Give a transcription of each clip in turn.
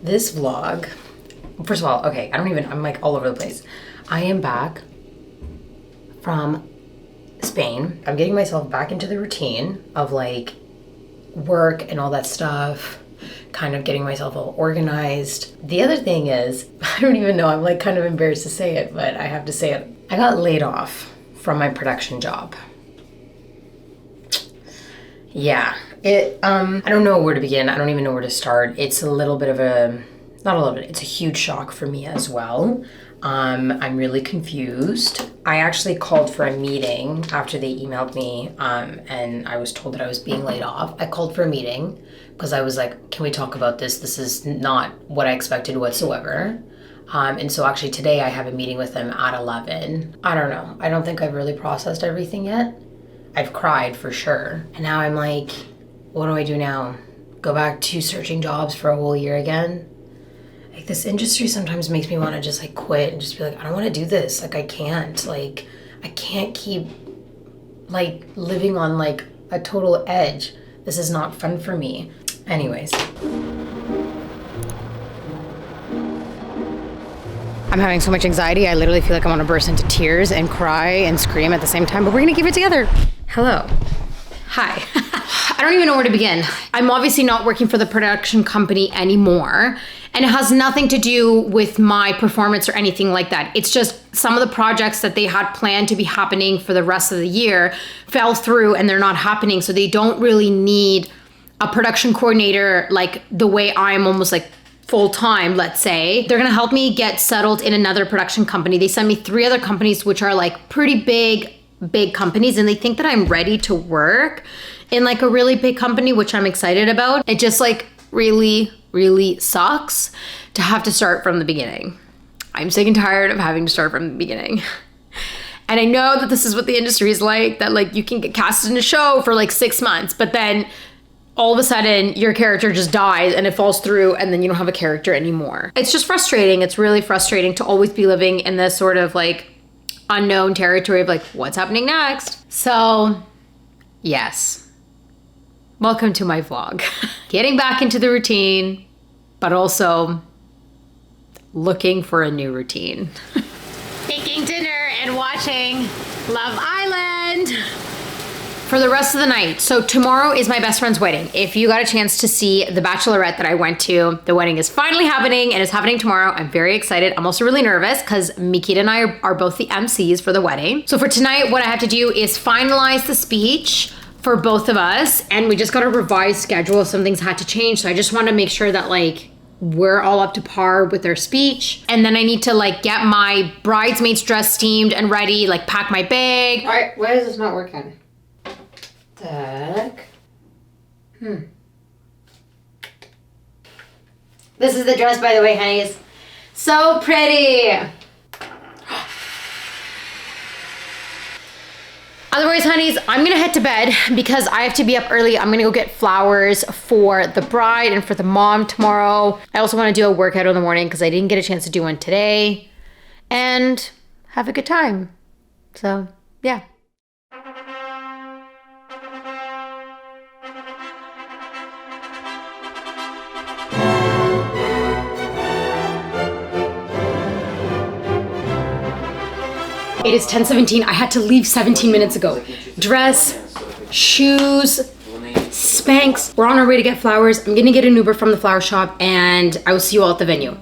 This vlog, first of all, okay, I'm like all over the place. I am back from Spain. I'm getting myself back into the routine of like work and all that stuff, kind of getting myself all organized. The other thing is, I don't even know, I'm like kind of embarrassed to say it, but I have to say it. I got laid off from my production job. Yeah, I don't know where to begin. I don't even know where to start. It's a little bit of it's a huge shock for me as well. I'm really confused. I actually called for a meeting after they emailed me, and I was told that I was being laid off. I called for a meeting because I was like, can we talk about this? This is not what I expected whatsoever. And so actually today I have a meeting with them at 11. I don't know. I don't think I've really processed everything yet. I've cried for sure. And now I'm like, what do I do now? Go back to searching jobs for a whole year again? Like, this industry sometimes makes me want to just like quit and just be like, I don't want to do this. Like, I can't keep like living on like a total edge. This is not fun for me. Anyways. I'm having so much anxiety. I literally feel like I want to burst into tears and cry and scream at the same time, but we're gonna keep it together. Hello. Hi. I don't even know where to begin. I'm obviously not working for the production company anymore, and it has nothing to do with my performance or anything like that. It's just some of the projects that they had planned to be happening for the rest of the year fell through and they're not happening, so they don't really need a production coordinator like the way I'm almost like full-time, let's say. They're gonna help me get settled in another production company. They sent me 3 other companies, which are like pretty big companies, and they think that I'm ready to work in like a really big company, which I'm excited about. It just like really, really sucks to have to start from the beginning. I'm sick and tired of having to start from the beginning. And I know that this is what the industry is like, that like you can get casted in a show for like 6 months, but then all of a sudden your character just dies and it falls through and then you don't have a character anymore. It's just frustrating. It's really frustrating to always be living in this sort of like unknown territory of like, what's happening next? So yes, welcome to my vlog. Getting back into the routine, but also looking for a new routine. Making dinner and watching Love Island for the rest of the night. So tomorrow is my best friend's wedding. If you got a chance to see The Bachelorette that I went to, the wedding is finally happening and it's happening tomorrow. I'm very excited. I'm also really nervous because m.i.a and I are both the MCs for the wedding. So for tonight, what I have to do is finalize the speech for both of us, and we just got a revised schedule. Some things had to change, so I just want to make sure that like we're all up to par with their speech. And then I need to like get my bridesmaid's dress steamed and ready, like pack my bag. All right, why is this not working? This is the dress, by the way, honeys. So pretty. Otherwise, honeys, I'm gonna head to bed because I have to be up early. I'm gonna go get flowers for the bride and for the mom tomorrow. I also wanna do a workout in the morning because I didn't get a chance to do one today. And have a good time. So, yeah. It is 10:17. I had to leave 17 minutes ago. Dress, shoes, Spanx. We're on our way to get flowers. I'm gonna get an Uber from the flower shop and I will see you all at the venue.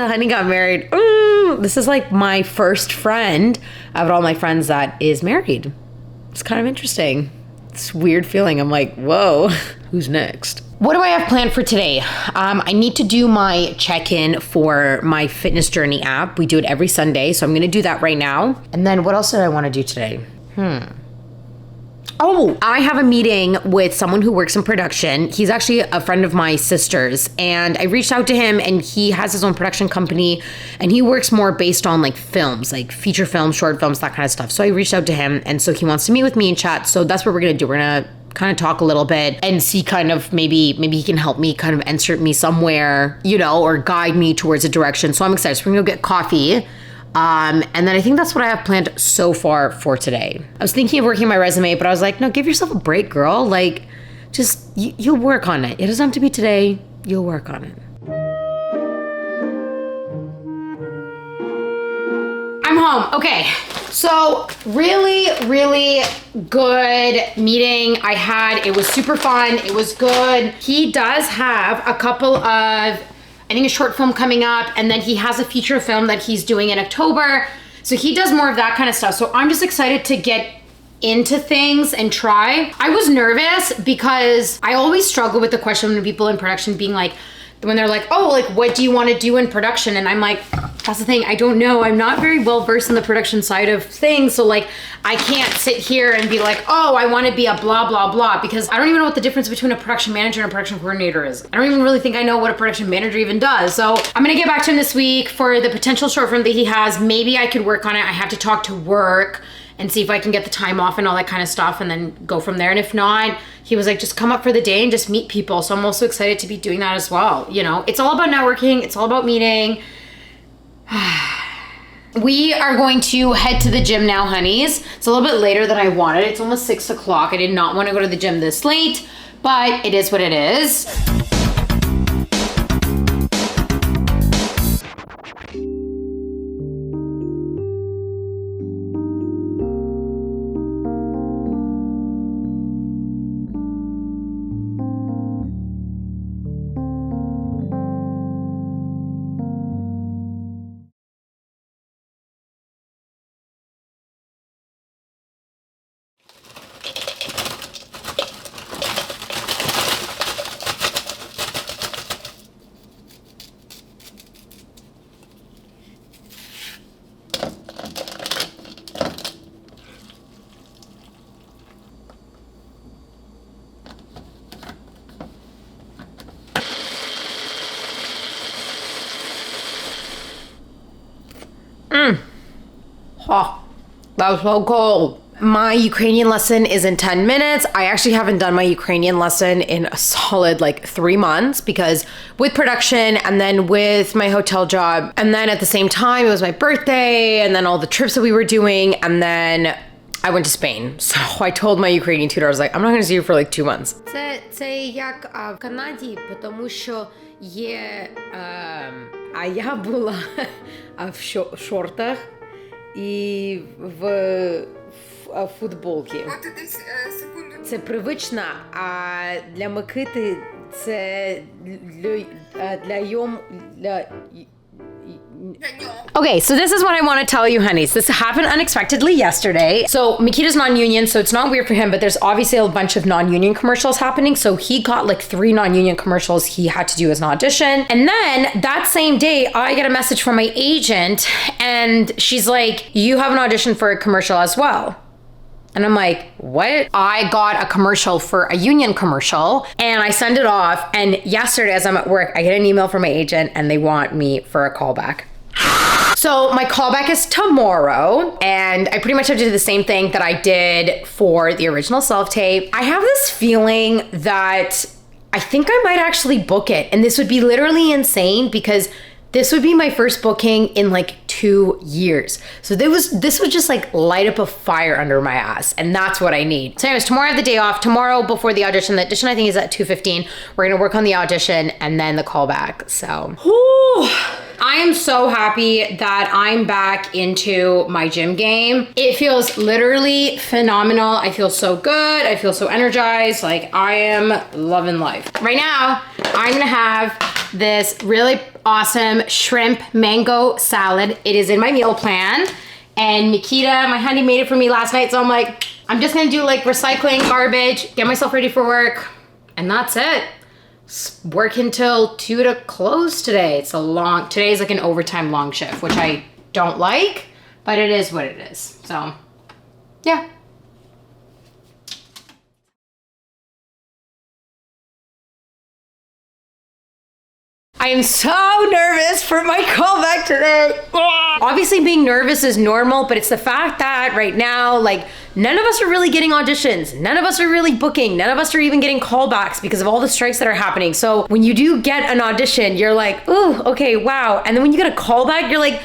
honey got married. Ooh, this is like my first friend out of all my friends that is married. It's kind of interesting. It's a weird feeling. I'm like, whoa, who's next? What do I have planned for today? I need to do my check-in for my fitness journey app. We do it every Sunday, so I'm gonna do that right now. And then what else did I wanna do today? Oh, I have a meeting with someone who works in production. He's actually a friend of my sister's, and I reached out to him, and he has his own production company, and he works more based on like films, like feature films, short films, that kind of stuff. So I reached out to him, and so he wants to meet with me and chat. So that's what we're gonna do. We're gonna kind of talk a little bit and see kind of maybe he can help me kind of insert me somewhere, you know, or guide me towards a direction. So I'm excited. So we're gonna go get coffee. And then I think that's what I have planned so far for today. I was thinking of working my resume, but I was like, no, give yourself a break, girl. Like, just, you'll work on it. It doesn't have to be today. You'll work on it. I'm home. Okay. So really, really good meeting I had. It was super fun. It was good. He does have a couple of, I think, a short film coming up, and then he has a feature film that he's doing in October. So he does more of that kind of stuff. So I'm just excited to get into things and try. I was nervous because I always struggle with the question when people in production being like, when they're like, oh, like, what do you want to do in production? And I'm like, that's the thing, I don't know. I'm not very well versed in the production side of things. So like, I can't sit here and be like, oh, I want to be a blah, blah, blah, because I don't even know what the difference between a production manager and a production coordinator is. I don't even really think I know what a production manager even does. So I'm going to get back to him this week for the potential short film that he has. Maybe I could work on it. I have to talk to work and see if I can get the time off and all that kind of stuff and then go from there. And if not, he was like, just come up for the day and just meet people. So I'm also excited to be doing that as well. You know, it's all about networking. It's all about meeting. We are going to head to the gym now, honeys. It's a little bit later than I wanted. It's almost 6 o'clock. I did not want to go to the gym this late, but it is what it is. Oh, that was so cold. My Ukrainian lesson is in 10 minutes. I actually haven't done my Ukrainian lesson in a solid like 3 months because with production and then with my hotel job, and then at the same time it was my birthday, and then all the trips that we were doing, and then I went to Spain. So I told my Ukrainian tutor, I was like, I'm not gonna see you for like 2 months. Це як в Канаді, тому що є, а я була в шортах і в футболці. Це привична, а для Микити це для Okay, so this is what I want to tell you, honeys. This happened unexpectedly yesterday. So Mikita's non-union, so it's not weird for him, but there's obviously a bunch of non-union commercials happening. So he got like 3 non-union commercials he had to do as an audition. And then that same day, I get a message from my agent and she's like, you have an audition for a commercial as well. And I'm like, what? I got a commercial for a union commercial and I send it off. And yesterday as I'm at work, I get an email from my agent and they want me for a callback. So my callback is tomorrow, and I pretty much have to do the same thing that I did for the original self-tape. I have this feeling that I think I might actually book it, and this would be literally insane because this would be my first booking in like 2 years. So this would just like light up a fire under my ass, and that's what I need. So anyways, tomorrow I have the day off. Tomorrow before the audition I think is at 2:15. We're gonna work on the audition and then the callback. So whew. I am so happy that I'm back into my gym game. It feels literally phenomenal. I feel so good. I feel so energized. Like I am loving life. Right now, I'm gonna have this really awesome shrimp mango salad. It is in my meal plan. And Nikita, my honey, made it for me last night. So I'm like, I'm just gonna do like recycling, garbage, get myself ready for work. And that's it. Work until 2 to close today. Today's like an overtime long shift, which I don't like, but it is what it is. So, yeah. I am so nervous for my callback today. Obviously being nervous is normal, but it's the fact that right now, like, none of us are really getting auditions. None of us are really booking. None of us are even getting callbacks because of all the strikes that are happening. So when you do get an audition, you're like, ooh, okay, wow. And then when you get a callback, you're like,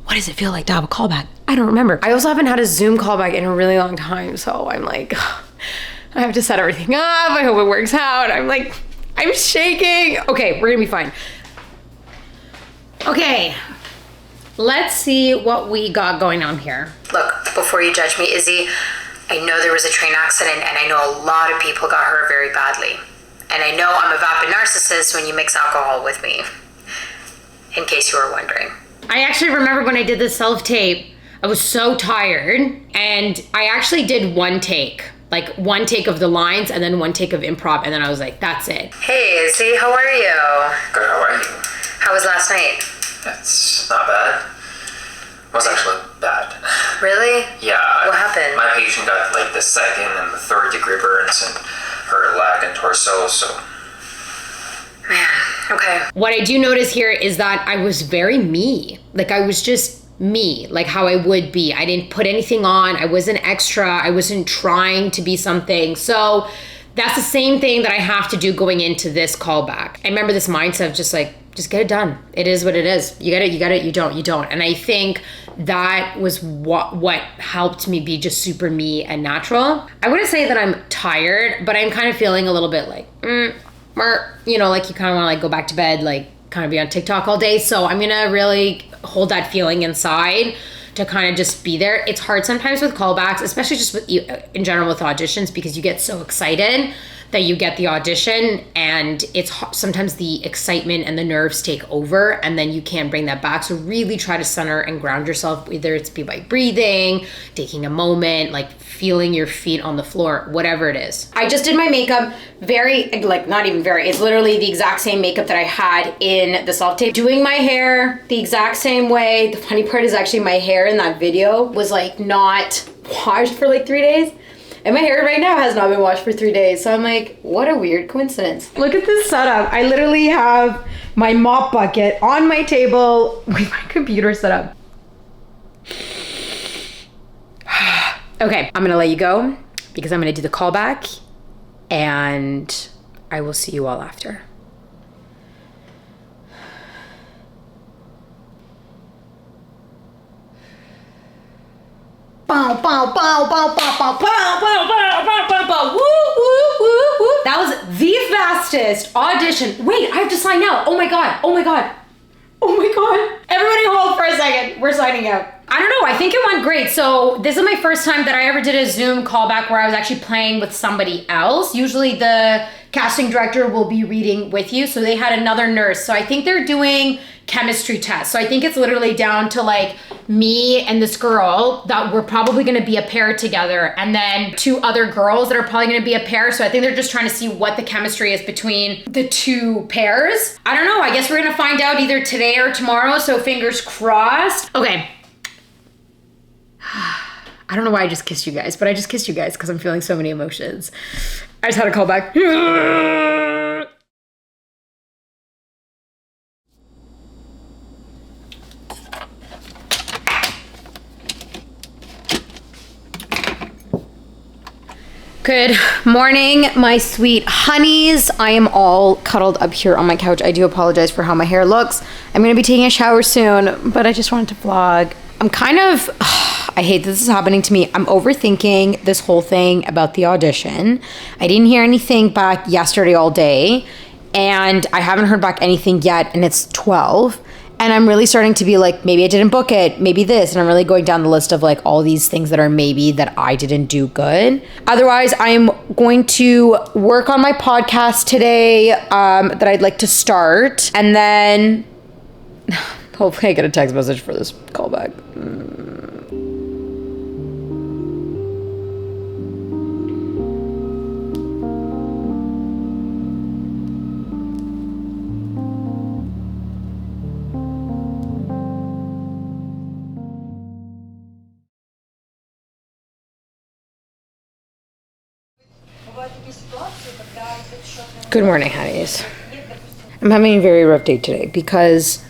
what does it feel like to have a callback? I don't remember. I also haven't had a Zoom callback in a really long time. So I'm like, I have to set everything up. I hope it works out. I'm shaking. Okay, we're gonna be fine. Okay, let's see what we got going on here. Look, before you judge me, Izzy, I know there was a train accident and I know a lot of people got hurt very badly. And I know I'm a vapid narcissist when you mix alcohol with me, in case you were wondering. I actually remember when I did the self-tape, I was so tired and I actually did one take. Like one take of the lines and then one take of improv, and then I was like, that's it. Hey, Izzy, how are you? Good, how are you? How was last night? It's not bad. It was actually bad. Really? Yeah. What happened? My patient got like the second and the third degree burns in her leg and torso, so. Man, okay. What I do notice here is that I was very me. Like I was just me, like how I would be. I didn't put anything on. I wasn't extra. I wasn't trying to be something. So that's the same thing that I have to do going into this callback. I remember this mindset of just like, just get it done. It is what it is. You get it, you don't. And I think that was what helped me be just super me and natural. I wouldn't say that I'm tired, but I'm kind of feeling a little bit like, you know, like you kind of want to like go back to bed, like kind of be on TikTok all day. So I'm going to really hold that feeling inside to kind of just be there. It's hard sometimes with callbacks, especially just with in general with auditions, because you get so excited that you get the audition and it's sometimes the excitement and the nerves take over and then you can't bring that back. So really try to center and ground yourself, whether it's be by breathing, taking a moment, like feeling your feet on the floor, whatever it is. I just did my makeup it's literally the exact same makeup that I had in the self-tape. Doing my hair the exact same way. The funny part is actually my hair in that video was like not washed for like 3 days. And my hair right now has not been washed for 3 days. So I'm like, what a weird coincidence. Look at this setup. I literally have my mop bucket on my table with my computer set up. Okay, I'm gonna let you go because I'm gonna do the callback and I will see you all after. That was the fastest audition. Wait, I have to sign out. Oh my God. Everybody hold for a second. We're signing out. I don't know. I think it went great. So this is my first time that I ever did a Zoom callback where I was actually playing with somebody else. Usually the casting director will be reading with you. So they had another nurse. So I think they're doing chemistry tests. So I think it's literally down to like me and this girl that we're probably going to be a pair together. And then 2 other girls that are probably going to be a pair. So I think they're just trying to see what the chemistry is between the 2 pairs. I don't know. I guess we're going to find out either today or tomorrow. So fingers crossed. Okay. I don't know why I just kissed you guys, but I just kissed you guys because I'm feeling so many emotions. I just had to call back. Good morning, my sweet honeys. I am all cuddled up here on my couch. I do apologize for how my hair looks. I'm gonna be taking a shower soon, but I just wanted to vlog. I'm kind of, I hate that this is happening to me. I'm overthinking this whole thing about the audition. I didn't hear anything back yesterday all day, and I haven't heard back anything yet, and it's 12. And I'm really starting to be like, maybe I didn't book it, maybe this. And I'm really going down the list of like all these things that are maybe that I didn't do good. Otherwise, I'm going to work on my podcast today that I'd like to start. And then Hopefully I get a text message for this callback. Good morning, honeys. I'm having a very rough day today because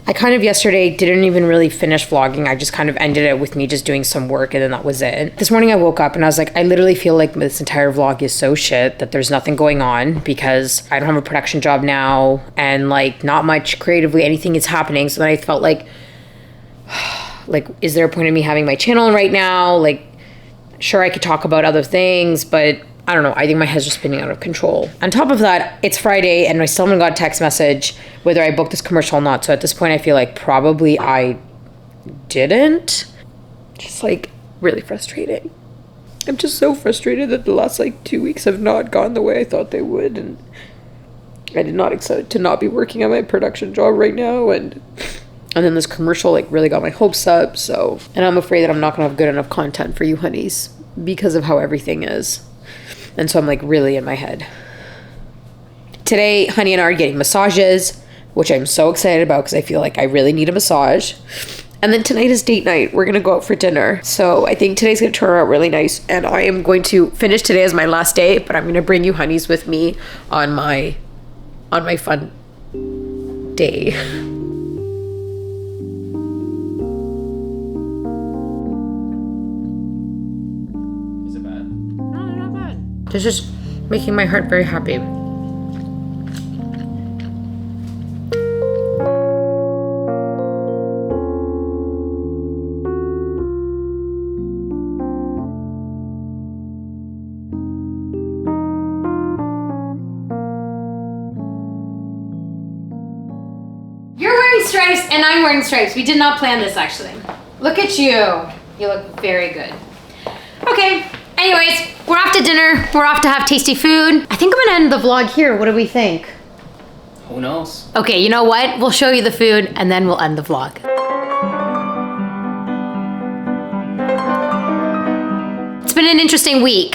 I kind of yesterday didn't even really finish vlogging. I just kind of ended it with me just doing some work and then that was it. This morning I woke up and I was like, I literally feel like this entire vlog is so shit that there's nothing going on because I don't have a production job now and like not much creatively anything is happening. So then I felt like is there a point in me having my channel right now? Like, sure, I could talk about other things, but I don't know. I think my head's just spinning out of control. On top of that, it's Friday and I still haven't got a text message whether I booked this commercial or not. So at this point, I feel like probably I didn't. Just like really frustrating. I'm just so frustrated that the last like 2 weeks have not gone the way I thought they would. And I did not expect to not be working on my production job right now. And then this commercial like really got my hopes up. So, and I'm afraid that I'm not gonna have good enough content for you honeys because of how everything is. And so I'm like really in my head. Today, Honey and I are getting massages, which I'm so excited about because I feel like I really need a massage. And then tonight is date night. We're gonna go out for dinner. So I think today's gonna turn out really nice. And I am going to finish today as my last day, but I'm gonna bring you honeys with me on my fun day. It's just making my heart very happy. You're wearing stripes and I'm wearing stripes. We did not plan this actually. Look at you. You look very good. Okay. Anyways, we're off to dinner. We're off to have tasty food. I think I'm gonna end the vlog here. What do we think? Who knows? Okay, you know what? We'll show you the food and then we'll end the vlog. It's been an interesting week.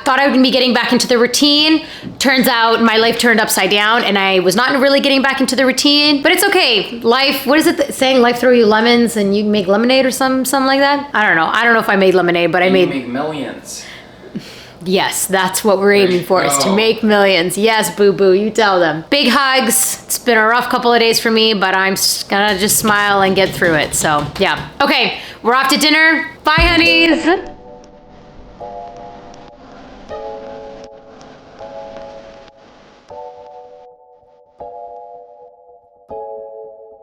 Thought I would be getting back into the routine. Turns out my life turned upside down and I was not really getting back into the routine, but it's okay. Life, what is it saying? Life throw you lemons and you make lemonade or something like that? I don't know. I don't know if I made lemonade, but I made... You make millions. Yes, that's what we're aiming for, is to make millions. Yes, boo-boo, you tell them. Big hugs. It's been a rough couple of days for me, but I'm gonna just smile and get through it. So, yeah. Okay, we're off to dinner. Bye, honeys.